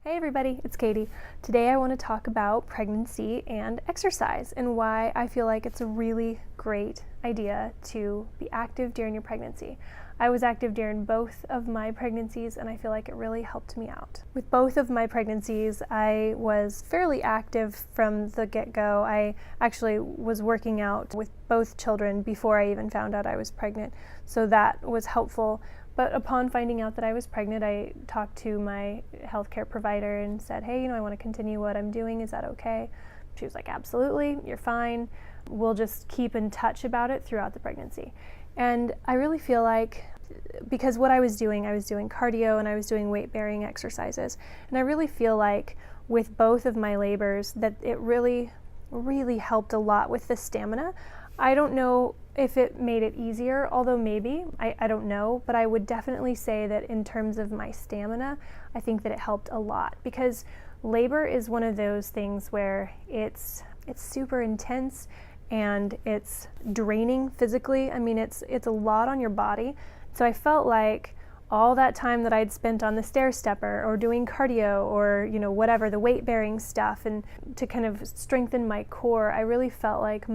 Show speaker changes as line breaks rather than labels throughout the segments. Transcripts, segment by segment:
Hey everybody, it's Katie. Today I want to talk about pregnancy and exercise and why I feel like it's a really great idea to be active during your pregnancy. I was active during both of my pregnancies and I feel like it really helped me out. With both of my pregnancies, I was fairly active from the get-go. I actually was working out with both children before I even found out I was pregnant, so that was helpful. But upon finding out that I was pregnant, I talked to my healthcare provider and said, hey, I want to continue what I'm doing. Is that okay? She was like, absolutely, you're fine. We'll just keep in touch about it throughout the pregnancy. And I really feel like, because what I was doing cardio and I was doing weight-bearing exercises. And I really feel like with both of my labors that it really, really helped a lot with the stamina. I don't know if it made it easier, although maybe, I don't know, but I would definitely say that in terms of my stamina, I think that it helped a lot, because labor is one of those things where it's super intense and it's draining physically. I mean, it's a lot on your body. So I felt like all that time that I'd spent on the stair stepper or doing cardio or whatever, the weight bearing stuff, and to kind of strengthen my core, I really felt like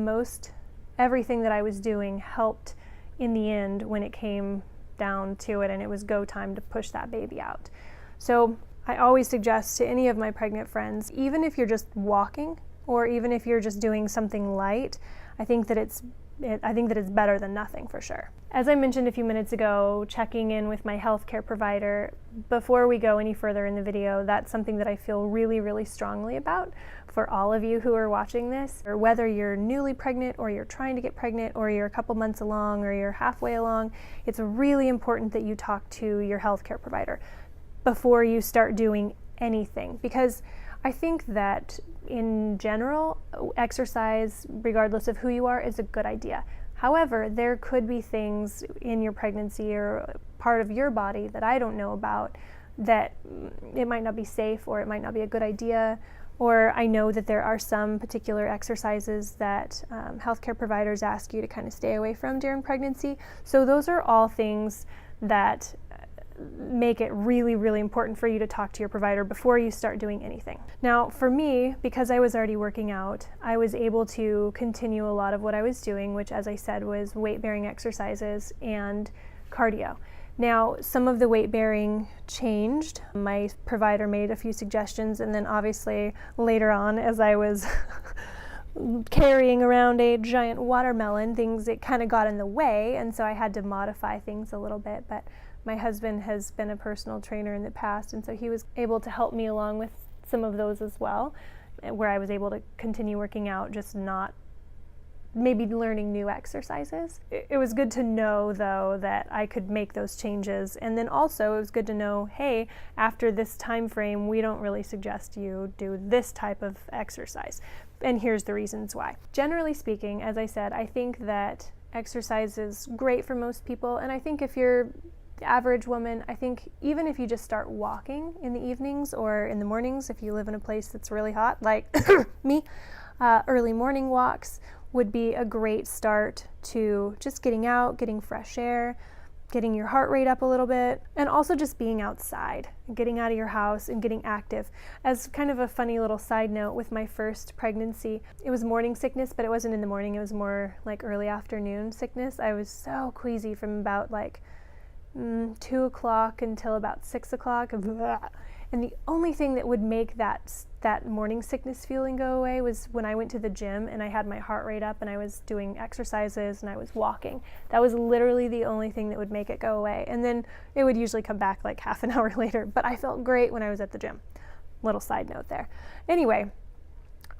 everything that I was doing helped in the end when it came down to it and it was go time to push that baby out. So I always suggest to any of my pregnant friends, even if you're just walking or even if you're just doing something light, I think that it's better than nothing for sure. As I mentioned a few minutes ago, checking in with my healthcare provider, before we go any further in the video, that's something that I feel really, really strongly about for all of you who are watching this, or whether you're newly pregnant or you're trying to get pregnant or you're a couple months along or you're halfway along. It's really important that you talk to your healthcare provider before you start doing anything, because I think that in general, exercise, regardless of who you are, is a good idea. However, there could be things in your pregnancy or part of your body that I don't know about that it might not be safe or it might not be a good idea. Or I know that there are some particular exercises that healthcare providers ask you to kind of stay away from during pregnancy. So those are all things that make it really, really important for you to talk to your provider before you start doing anything. Now, for me, because I was already working out, I was able to continue a lot of what I was doing, which, as I said, was weight-bearing exercises and cardio. Now, some of the weight-bearing changed. My provider made a few suggestions, and then obviously later on, as I was carrying around a giant watermelon, it kind of got in the way, and so I had to modify things a little bit. But my husband has been a personal trainer in the past, and so he was able to help me along with some of those as well, where I was able to continue working out, just not maybe learning new exercises. It was good to know, though, that I could make those changes. And then also it was good to know, hey, after this time frame, we don't really suggest you do this type of exercise. And here's the reasons why. Generally speaking, as I said, I think that exercise is great for most people. And I think if you're the average woman, I think even if you just start walking in the evenings or in the mornings, if you live in a place that's really hot, like me, early morning walks would be a great start to just getting out, getting fresh air, getting your heart rate up a little bit, and also just being outside, getting out of your house and getting active. As kind of a funny little side note, with my first pregnancy, it was morning sickness, but it wasn't in the morning, it was more like early afternoon sickness. I was so queasy from about 2 o'clock until about 6 o'clock. And the only thing that would make that morning sickness feeling go away was when I went to the gym and I had my heart rate up and I was doing exercises and I was walking. That was literally the only thing that would make it go away. And then it would usually come back like half an hour later, but I felt great when I was at the gym. Little side note there. Anyway,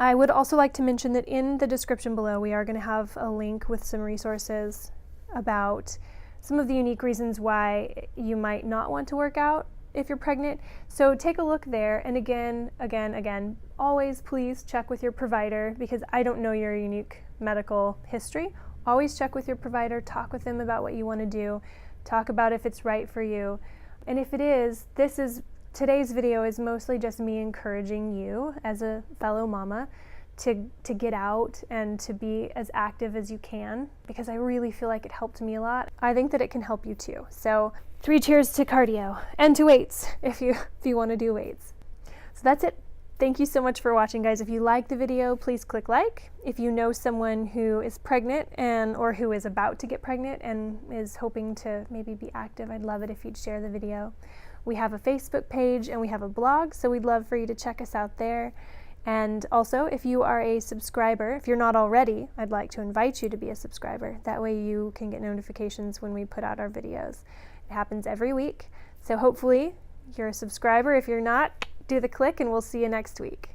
I would also like to mention that in the description below, we are going to have a link with some resources about some of the unique reasons why you might not want to work out if you're pregnant. So take a look there, and again, always please check with your provider, because I don't know your unique medical history. Always check with your provider, talk with them about what you want to do, talk about if it's right for you. And if it is, today's video is mostly just me encouraging you as a fellow mama to get out and to be as active as you can, because I really feel like it helped me a lot. I think that it can help you too. So 3 cheers to cardio and to weights if you want to do weights. So that's it. Thank you so much for watching, guys. If you like the video, please click like. If you know someone who is pregnant or who is about to get pregnant and is hoping to maybe be active, I'd love it if you'd share the video. We have a Facebook page and we have a blog, so we'd love for you to check us out there. And also, if you are a subscriber, if you're not already, I'd like to invite you to be a subscriber. That way you can get notifications when we put out our videos. It happens every week. So hopefully you're a subscriber. If you're not, do the click and we'll see you next week.